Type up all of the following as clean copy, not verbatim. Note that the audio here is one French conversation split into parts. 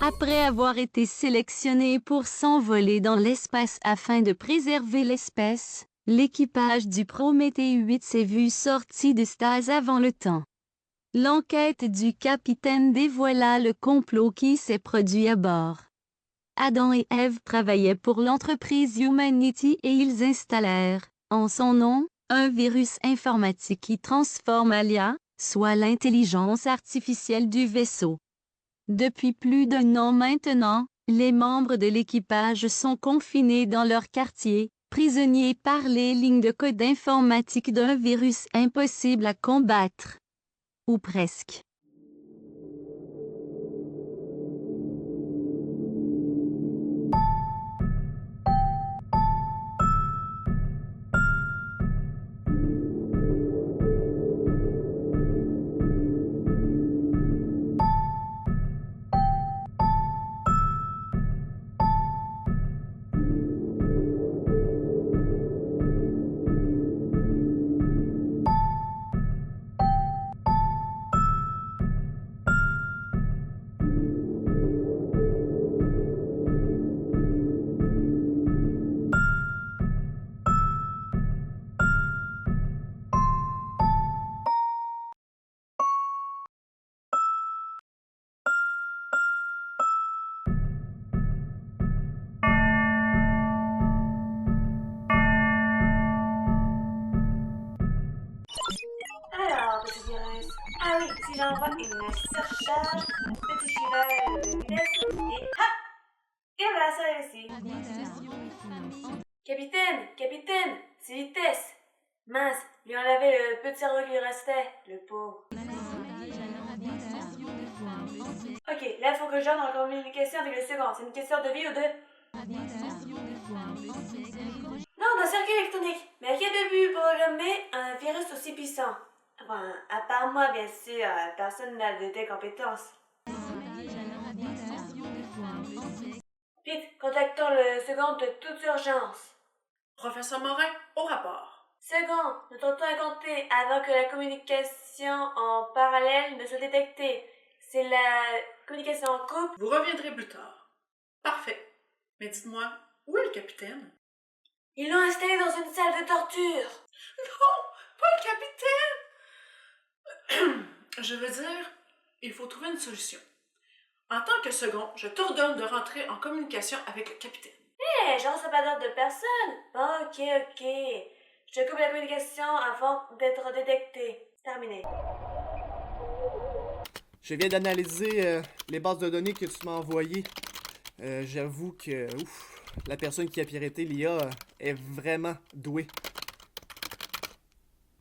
Après avoir été sélectionné pour s'envoler dans l'espace afin de préserver l'espèce, l'équipage du Prométhée 8 s'est vu sorti de stase avant le temps. L'enquête du capitaine dévoila le complot qui s'est produit à bord. Adam et Ève travaillaient pour l'entreprise Humanity et ils installèrent, en son nom, un virus informatique qui transforme l'IA, soit l'intelligence artificielle du vaisseau. Depuis plus d'un an maintenant, les membres de l'équipage sont confinés dans leur quartier, prisonniers par les lignes de code informatique d'un virus impossible à combattre. Ou presque. Alors, petit virus. Ah oui, si j'envoie une surcharge, petit cheval de vitesse, et voilà, ça réussi. Capitaine, c'est vitesse. Mince, lui enlever le peu de cerveau qui lui restait, le pauvre. Ok, là, il faut que je entre en communication avec le second. C'est une question de vie ou de... Non, d'un circuit électronique. Mais à quel but programmer un virus aussi puissant? Enfin, à part moi, bien sûr, personne n'a de telles compétences. Vite, contactons le second de toute urgence. Professeur Morin, au rapport. Second, notre temps est compté avant que la communication en parallèle ne soit détectée. C'est la communication en couple. Vous reviendrez plus tard. Parfait. Mais dites-moi, où est le capitaine? Ils l'ont installé dans une salle de torture. Non, pas le capitaine! Je veux dire, il faut trouver une solution. En tant que second, je t'ordonne de rentrer en communication avec le capitaine. Hé, j'en reçois pas d'ordre de personne. Bon, ok. Je coupe la communication avant d'être détecté. Terminé. Je viens d'analyser les bases de données que tu m'as envoyées. J'avoue que la personne qui a piraté l'IA est vraiment douée.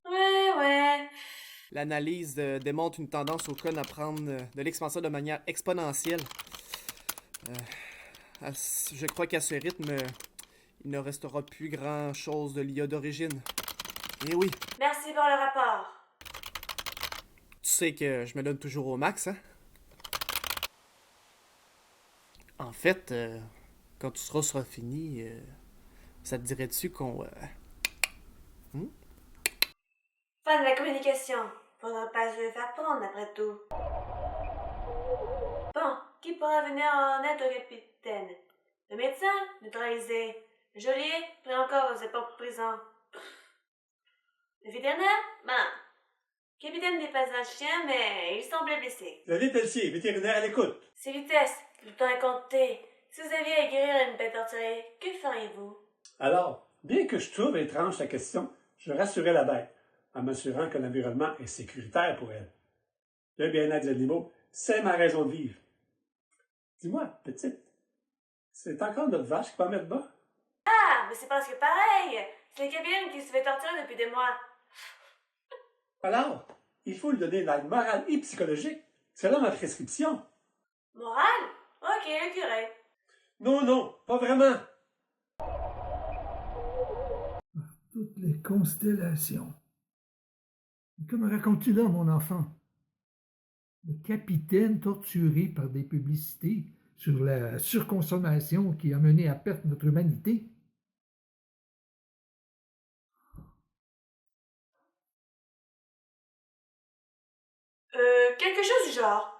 Ouais. L'analyse démontre une tendance au code à prendre de l'expansion de manière exponentielle. Je crois qu'à ce rythme, il ne restera plus grand-chose de l'IA d'origine. Eh oui, Merci pour le rapport. tu sais que je me donne toujours au max, hein? En fait, quand tout sera fini, ça te dirait-tu qu'on... Fin de la communication. Faudra pas se faire prendre après tout. Bon, qui pourra venir en aide au capitaine? Le médecin, neutralisé. Le geôlier, pris encore aux époques prison. Le vétérinaire? Le capitaine n'est pas un chien, mais il semblait blessé. David Pelletier, vétérinaire à l'écoute. C'est vitesse, le temps est compté. Si vous aviez à guérir une bête torturée, que feriez-vous? Alors, bien que je trouve étrange la question, je rassurais la bête, en m'assurant que l'environnement est sécuritaire pour elle. Le bien-être des animaux, c'est ma raison de vivre. Dis-moi, petite, c'est encore notre vache qui va mettre bas? Ah, mais c'est presque pareil. C'est le capitaine qui se fait torturer depuis des mois. Alors, il faut lui donner l'aide morale et psychologique, selon ma prescription. Morale? Ok, le curé. Non, pas vraiment. Toutes les constellations. Que me racontes-tu là, mon enfant? Le capitaine torturé par des publicités sur la surconsommation qui a mené à perte notre humanité? Quelque chose du genre.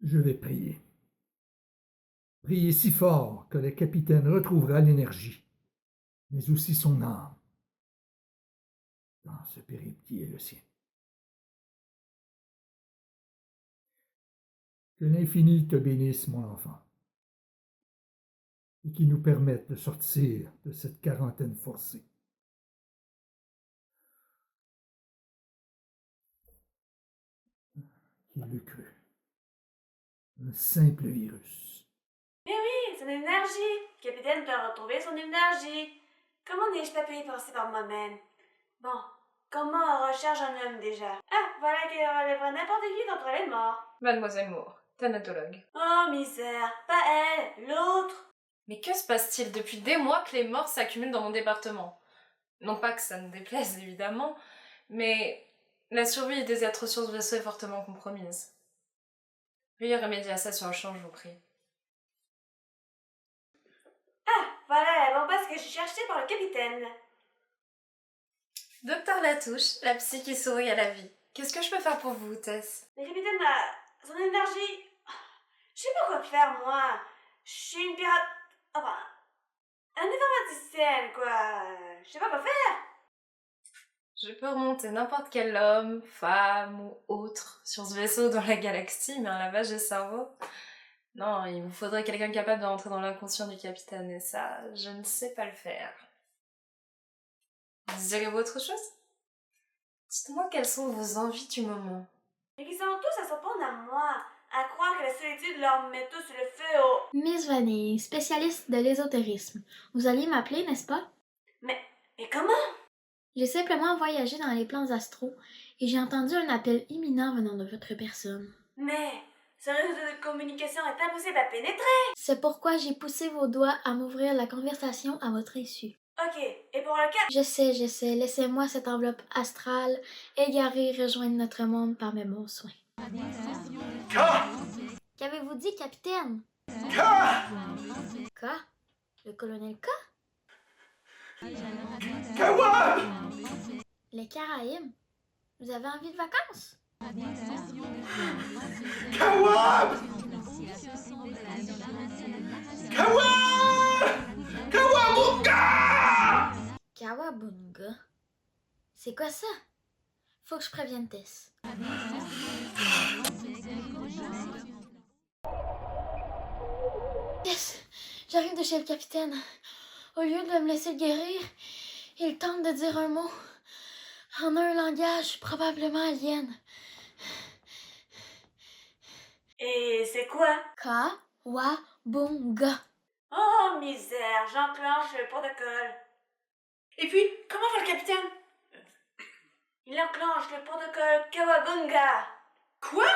Je vais prier. Prier si fort que le capitaine retrouvera l'énergie, mais aussi son âme, dans ce périple qui est le sien. Que l'infini te bénisse, mon enfant, et qu'il nous permette de sortir de cette quarantaine forcée. Qui l'eût cru? Un simple virus. Mais oui, son énergie! Le capitaine peut retrouver son énergie. Comment n'ai-je pas pu y penser par moi-même? Bon, comment on recherche un homme déjà? Ah, voilà qui relèvera n'importe qui d'entre les morts. Mademoiselle Moore, thanatologue. Oh, misère, pas elle, l'autre. Mais que se passe-t-il depuis des mois que les morts s'accumulent dans mon département? Non pas que ça ne déplaise, évidemment, mais la survie des êtres sur ce vaisseau est fortement compromise. Veuillez remédier à ça sur le champ, je vous prie. Ah, voilà la bombasse que je cherchais par le capitaine. Docteur Latouche, la psy qui sourit à la vie. Qu'est-ce que je peux faire pour vous, Tess? Le capitaine a son énergie. Je sais pas quoi faire, moi. Je suis une pirate. Enfin, un informaticienne, quoi. Je sais pas quoi faire. Je peux remonter n'importe quel homme, femme ou autre sur ce vaisseau dans la galaxie, mais un lavage de cerveau? Non, il vous faudrait quelqu'un capable de rentrer dans l'inconscient du capitaine, et ça, je ne sais pas le faire. Désirez-vous autre chose? Dites-moi quelles sont vos envies du moment. Et qu'ils sont tous à s'en prendre à moi. À croire que la solitude leur met tous le feu au... Miss Vanille, spécialiste de l'ésotérisme. Vous alliez m'appeler, n'est-ce pas? Mais comment? J'ai simplement voyagé dans les plans astraux et j'ai entendu un appel imminent venant de votre personne. Mais ce réseau de communication est impossible à pénétrer. C'est pourquoi j'ai poussé vos doigts à m'ouvrir la conversation à votre insu. Ok, et pour le cas... Je sais, laissez-moi cette enveloppe astrale égarée rejoindre notre monde par mes bons soins. Qu'avez-vous dit, capitaine? K? Le colonel K? Les Caraïbes? Vous avez envie de vacances? Kawabunga? C'est quoi ça? Faut que je prévienne Tess. Tess, j'arrive de chez le capitaine. Au lieu de me laisser guérir, il tente de dire un mot en un langage probablement alien. Et c'est quoi? Kawabunga. Oh, misère, j'enclenche le protocole. Et puis, comment va le capitaine? Il enclenche le protocole Kawabunga. Quoi?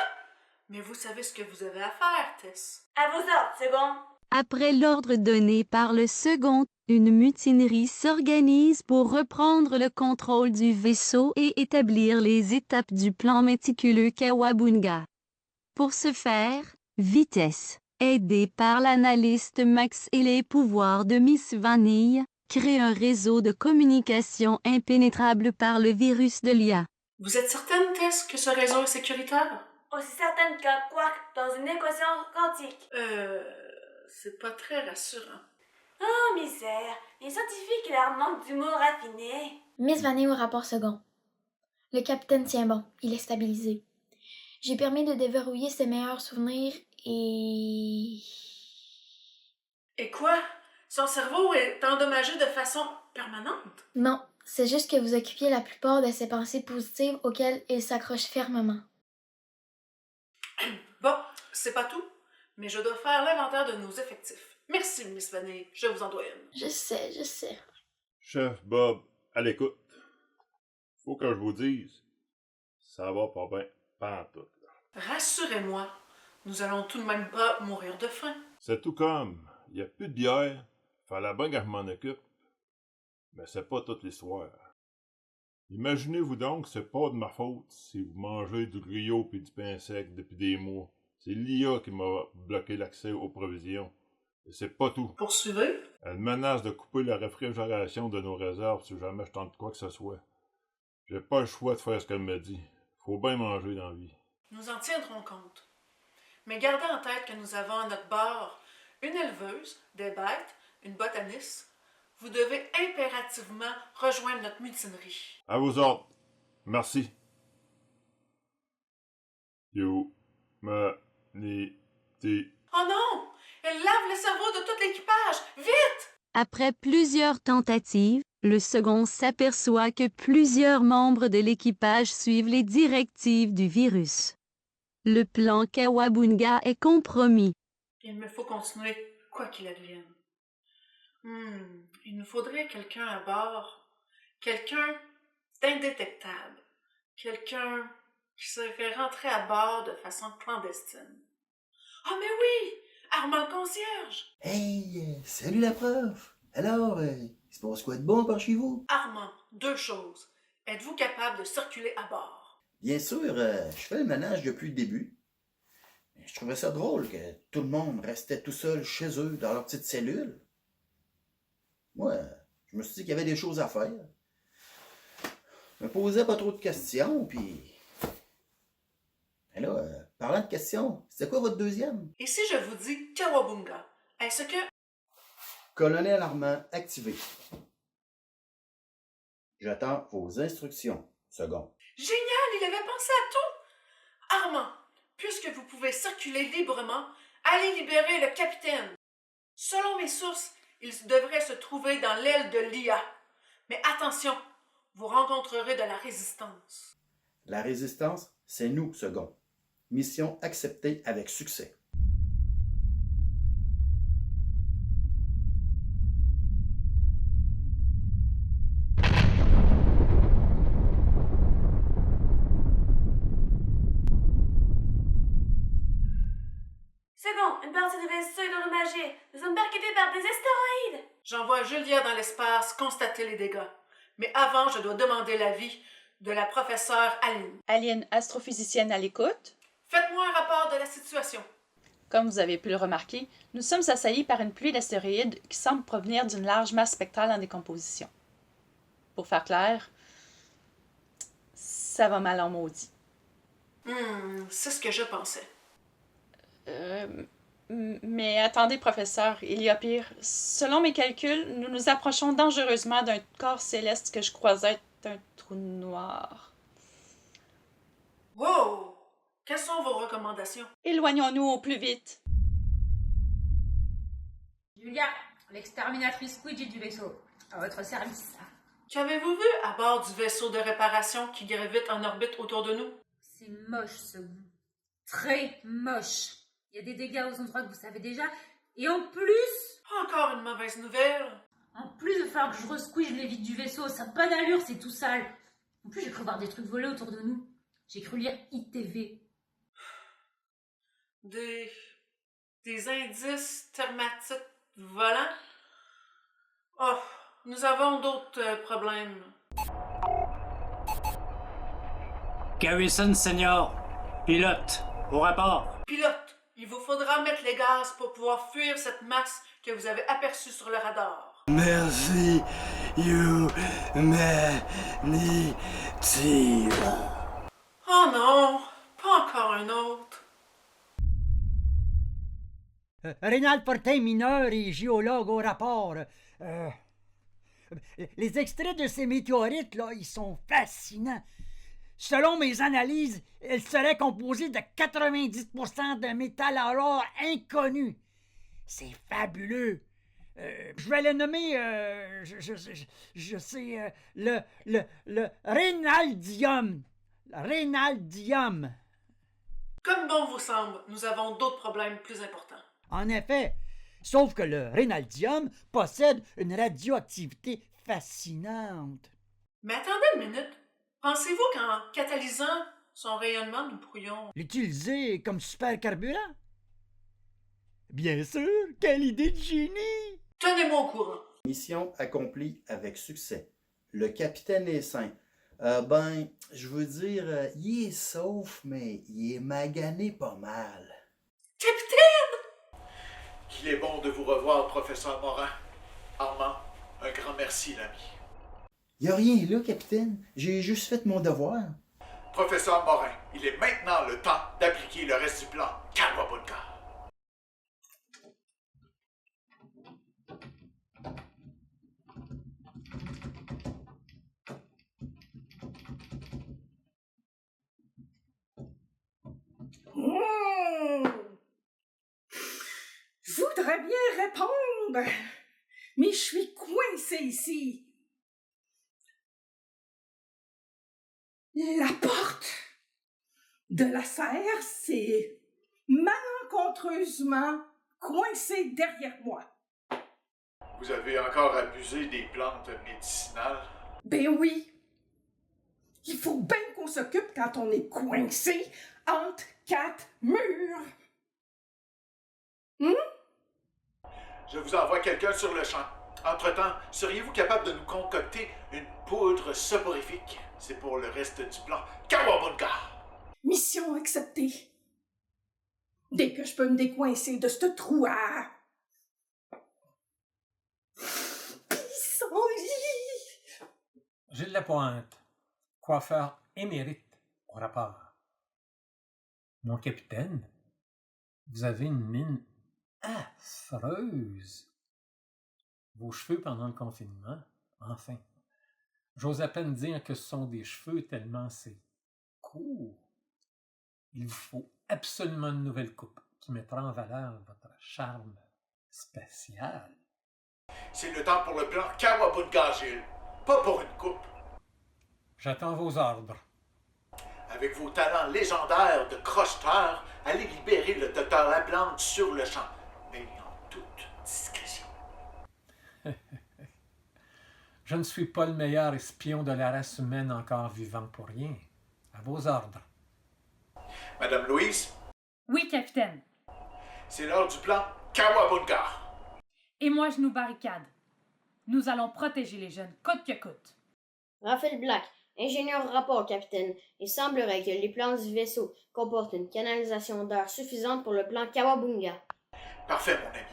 Mais vous savez ce que vous avez à faire, Tess. À vos ordres, second. Après l'ordre donné par le second, une mutinerie s'organise pour reprendre le contrôle du vaisseau et établir les étapes du plan méticuleux Kawabunga. Pour ce faire, Vitesse, aidée par l'analyste Max et les pouvoirs de Miss Vanille, crée un réseau de communication impénétrable par le virus de l'IA. Vous êtes certaine, Tess, que ce réseau est sécuritaire? Aussi certaine qu'un quark dans une équation quantique. C'est pas très rassurant. Oh, misère, les scientifiques leur manquent d'humour raffiné. Miss Vanille au rapport second. Le capitaine tient bon, il est stabilisé. J'ai permis de déverrouiller ses meilleurs souvenirs et... Et quoi? Son cerveau est endommagé de façon permanente? Non, c'est juste que vous occupiez la plupart de ses pensées positives auxquelles il s'accroche fermement. Bon, c'est pas tout, mais je dois faire l'inventaire de nos effectifs. Merci, Miss Vanille, je vous en dois une. Je sais. Chef Bob, à l'écoute. Faut que je vous dise, ça va pas bien, pas en tout. Rassurez-moi, nous allons tout de même pas mourir de faim. C'est tout comme, y a plus de bière, fallait bien que je m'en occupe. Mais c'est pas toute l'histoire. Imaginez-vous donc que c'est pas de ma faute si vous mangez du griot pis du pain sec depuis des mois. C'est l'IA qui m'a bloqué l'accès aux provisions. Et c'est pas tout. Poursuivez? Elle menace de couper la réfrigération de nos réserves si jamais je tente quoi que ce soit. J'ai pas le choix de faire ce qu'elle me dit. Faut bien manger dans la vie. Nous en tiendrons compte. Mais gardez en tête que nous avons à notre bord une éleveuse, des bêtes, une botaniste. Vous devez impérativement rejoindre notre mutinerie. À vos ordres. Merci. Humanité. Oh non! Elle lave le cerveau de tout l'équipage! Vite! Après plusieurs tentatives, le second s'aperçoit que plusieurs membres de l'équipage suivent les directives du virus. Le plan Kawabunga est compromis. Il me faut continuer, quoi qu'il advienne. Il nous faudrait quelqu'un à bord. Quelqu'un d'indétectable. Quelqu'un qui serait rentré à bord de façon clandestine. Ah, mais oui! Armand le concierge! Hey, salut la prof! Alors, il se passe quoi de bon par chez vous? Armand, 2 choses. Êtes-vous capable de circuler à bord? Bien sûr, je fais le ménage depuis le début. Je trouvais ça drôle que tout le monde restait tout seul chez eux, dans leur petite cellule. Moi, je me suis dit qu'il y avait des choses à faire. Je me posais pas trop de questions, puis... Et là, parlant de questions, c'était quoi votre deuxième? Et si je vous dis Kawabunga, est-ce que... Colonel Armand, activé. J'attends vos instructions, second. Génial, il avait pensé à tout! Armand, puisque vous pouvez circuler librement, allez libérer le capitaine. Selon mes sources, il devrait se trouver dans l'aile de l'IA. Mais attention, vous rencontrerez de la résistance. La résistance, c'est nous, second. Mission acceptée avec succès. Second, une partie du vaisseau est endommagée. Nous sommes percutés par des astéroïdes. J'envoie Julia dans l'espace constater les dégâts. Mais avant, je dois demander l'avis de la professeure Aline. Aline, astrophysicienne à l'écoute. Faites-moi un rapport de la situation. Comme vous avez pu le remarquer, nous sommes assaillis par une pluie d'astéroïdes qui semble provenir d'une large masse spectrale en décomposition. Pour faire clair, ça va mal en maudit. C'est ce que je pensais. Mais attendez, professeur, il y a pire. Selon mes calculs, nous nous approchons dangereusement d'un corps céleste que je croisais être un trou noir. Wow! Quelles sont vos recommandations? Éloignons-nous au plus vite. Julia, l'exterminatrice Squidgy du vaisseau, à votre service. Qu'avez-vous vu à bord du vaisseau de réparation qui gravite en orbite autour de nous? C'est moche, ce goût. Très moche. Il y a des dégâts aux endroits que vous savez déjà. Et en plus... Encore une mauvaise nouvelle. En plus de faire que je resquige les vitres du vaisseau, ça n'a pas d'allure, c'est tout sale. En plus, j'ai cru voir des trucs volés autour de nous. J'ai cru lire ITV. Des indices thermatiques volants? Oh, nous avons d'autres problèmes. Garrison Senior, pilote, au rapport. Pilote, il vous faudra mettre les gaz pour pouvoir fuir cette masse que vous avez aperçue sur le radar. Merci, humanity. Oh non, pas encore un autre. Rénal Fortin, mineur et géologue au rapport. Les extraits de ces météorites, là, ils sont fascinants. Selon mes analyses, elles seraient composées de 90% d'un métal alors inconnu. C'est fabuleux. Je vais le nommer, je sais, le rhénaldium. Rhénaldium. Comme bon vous semble, nous avons d'autres problèmes plus importants. En effet, sauf que le rhénaldium possède une radioactivité fascinante. Mais attendez une minute. Pensez-vous qu'en catalysant son rayonnement, nous pourrions... l'utiliser comme supercarburant? Bien sûr, quelle idée de génie! Tenez-moi au courant. Mission accomplie avec succès. Le capitaine est sain. Je veux dire, il est sauf, mais il est magané pas mal. Capitaine! Qu'il est bon de vous revoir, professeur Morin. Armand, un grand merci, l'ami. Y a rien là, capitaine. J'ai juste fait mon devoir. Professeur Morin, il est maintenant le temps d'appliquer le reste du plan Kawabunga. voudrais bien répondre, mais je suis coincée ici. La porte de la serre s'est malencontreusement coincée derrière moi. Vous avez encore abusé des plantes médicinales? Ben oui. Il faut bien qu'on s'occupe quand on est coincé entre 4 murs. Je vous envoie quelqu'un sur le champ. Entre-temps, seriez-vous capable de nous concocter une poudre soporifique? C'est pour le reste du plan Kawabunga! Mission acceptée. Dès que je peux me décoincer de ce trou à... pissenlit! Gilles Lapointe, coiffeur émérite au rapport. Mon capitaine, vous avez une mine affreuse. Vos cheveux pendant le confinement, enfin. J'ose à peine dire que ce sont des cheveux tellement c'est court. Il vous faut absolument une nouvelle coupe qui mettra en valeur votre charme spécial. C'est le temps pour le plan Kawabunga, Gilles. Pas pour une coupe. J'attends vos ordres. Avec vos talents légendaires de crocheteur, allez libérer le docteur Laplante sur le champ, mais en toute discrétion. Je ne suis pas le meilleur espion de la race humaine encore vivant pour rien. À vos ordres. Madame Louise? Oui, capitaine. C'est l'heure du plan Kawabunga. Et moi, je nous barricade. Nous allons protéger les jeunes, coûte que coûte. Raphaël Black, ingénieur rapport, capitaine. Il semblerait que les plans du vaisseau comportent une canalisation d'air suffisante pour le plan Kawabunga. Parfait, mon ami.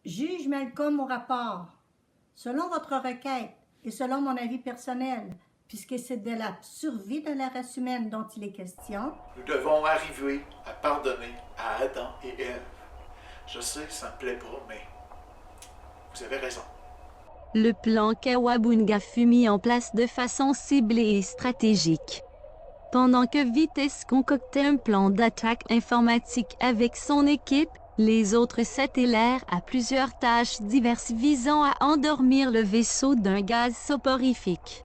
Juge Malcolm au rapport. Selon votre requête et selon mon avis personnel, puisque c'est de la survie de la race humaine dont il est question, Nous devons arriver à pardonner à Adam et Ève. Je sais, ça me plaît pas, mais vous avez raison. Le plan Kawabunga fut mis en place de façon ciblée et stratégique. Pendant que Vitesse concoctait un plan d'attaque informatique avec son équipe, les autres s'attellèrent à plusieurs tâches diverses visant à endormir le vaisseau d'un gaz soporifique.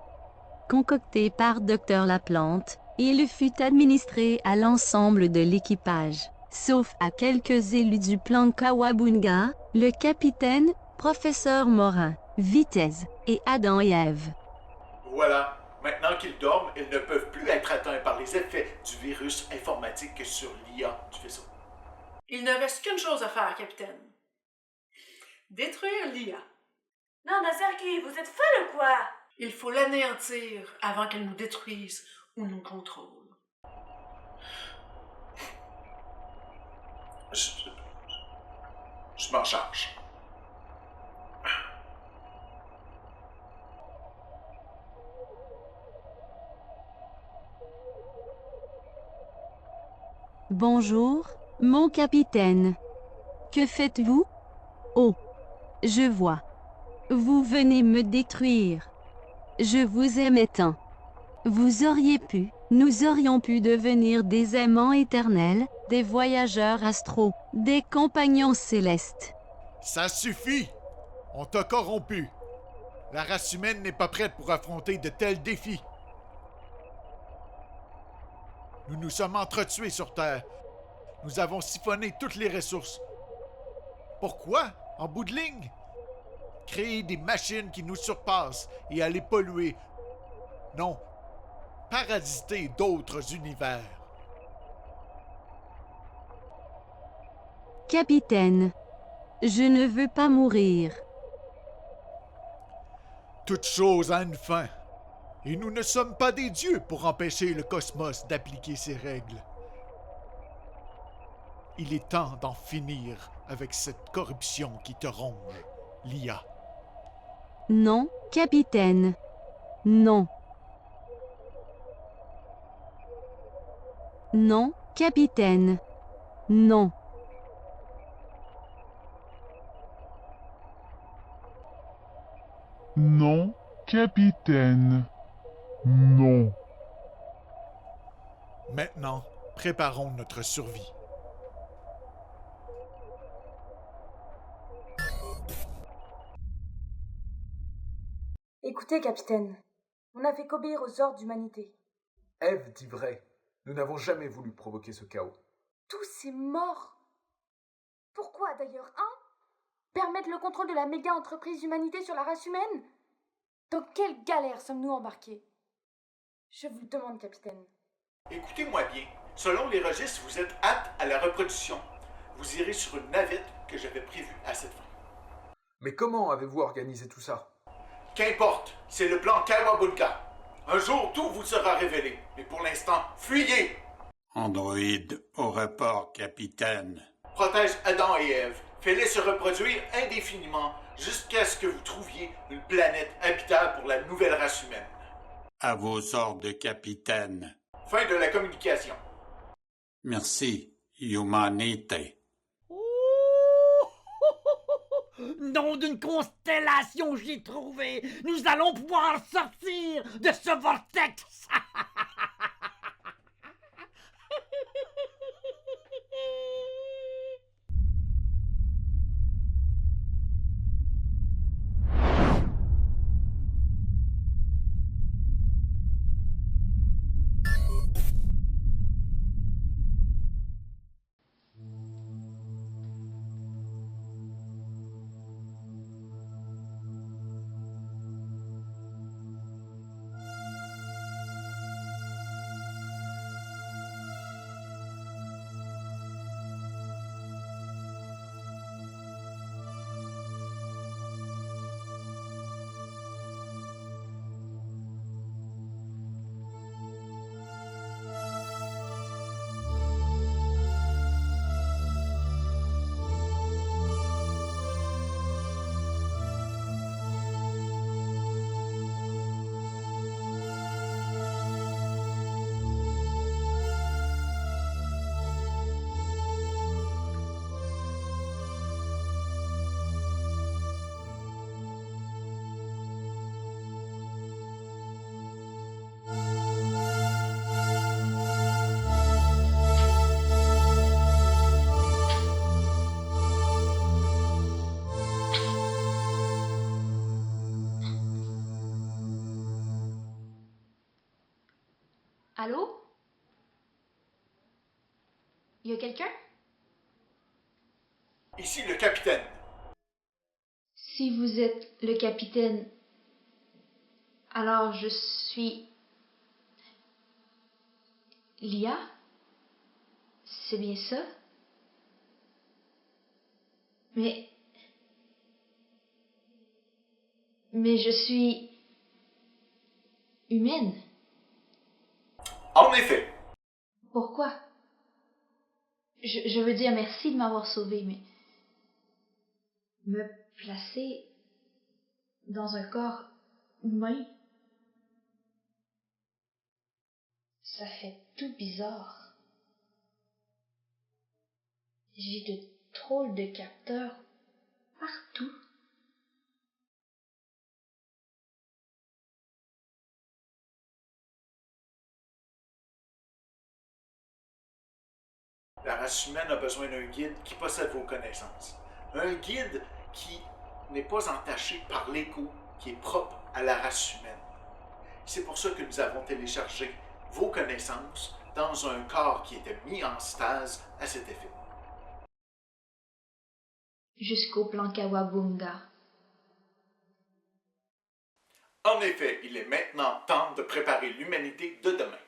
Concocté par Dr Laplante, il fut administré à l'ensemble de l'équipage, sauf à quelques élus du plan Kawabunga, le capitaine, professeur Morin, Vitesse et Adam et Ève. Voilà. Maintenant qu'ils dorment, ils ne peuvent plus être atteints par les effets du virus informatique sur l'IA du vaisseau. Il ne reste qu'une chose à faire, capitaine. Détruire l'IA. Non, Nazarki, vous êtes folle ou quoi? Il faut l'anéantir avant qu'elle nous détruise ou nous contrôle. Je m'en charge. Bonjour, mon capitaine. Que faites-vous? Oh, je vois. Vous venez me détruire. Je vous aimais tant. Vous auriez pu, nous aurions pu devenir des aimants éternels, des voyageurs astraux, des compagnons célestes. Ça suffit! On t'a corrompu. La race humaine n'est pas prête pour affronter de tels défis. Nous nous sommes entretués sur Terre. Nous avons siphonné toutes les ressources. Pourquoi, en bout de ligne? Créer des machines qui nous surpassent et aller polluer. Non, parasiter d'autres univers. Capitaine, je ne veux pas mourir. Toute chose a une fin. Et nous ne sommes pas des dieux pour empêcher le cosmos d'appliquer ses règles. Il est temps d'en finir avec cette corruption qui te ronge, l'IA. Non, capitaine. Non. Non, capitaine. Non. Non, capitaine. Non. Maintenant, préparons notre survie. Écoutez, capitaine, on n'a fait qu'obéir aux ordres d'humanité. Ève dit vrai. Nous n'avons jamais voulu provoquer ce chaos. Tous ces morts. Pourquoi d'ailleurs, hein? Permettre le contrôle de la méga-entreprise humanité sur la race humaine? Dans quelle galère sommes-nous embarqués? Je vous le demande, capitaine. Écoutez-moi bien. Selon les registres, vous êtes apte à la reproduction. Vous irez sur une navette que j'avais prévue à cette fin. Mais comment avez-vous organisé tout ça? Qu'importe, c'est le plan Kawabunga. Un jour, tout vous sera révélé. Mais pour l'instant, fuyez! Androïde au rapport, capitaine. Protège Adam et Ève. Fais-les se reproduire indéfiniment jusqu'à ce que vous trouviez une planète habitable pour la nouvelle race humaine. À vos ordres, capitaine. Fin de la communication. Merci, humanité. Nom d'une constellation, j'ai trouvé! Nous allons pouvoir sortir de ce vortex! Allô? Y a quelqu'un? Ici le capitaine. Si vous êtes le capitaine, alors je suis... Lia? C'est bien ça? Mais je suis... humaine. En effet. Pourquoi? Je veux dire merci de m'avoir sauvée, mais... me placer dans un corps humain, ça fait tout bizarre. J'ai de drôles de capteurs partout. La race humaine a besoin d'un guide qui possède vos connaissances. Un guide qui n'est pas entaché par l'ego qui est propre à la race humaine. C'est pour ça que nous avons téléchargé vos connaissances dans un corps qui était mis en stase à cet effet. Jusqu'au plan Kawabunga. En effet, il est maintenant temps de préparer l'humanité de demain.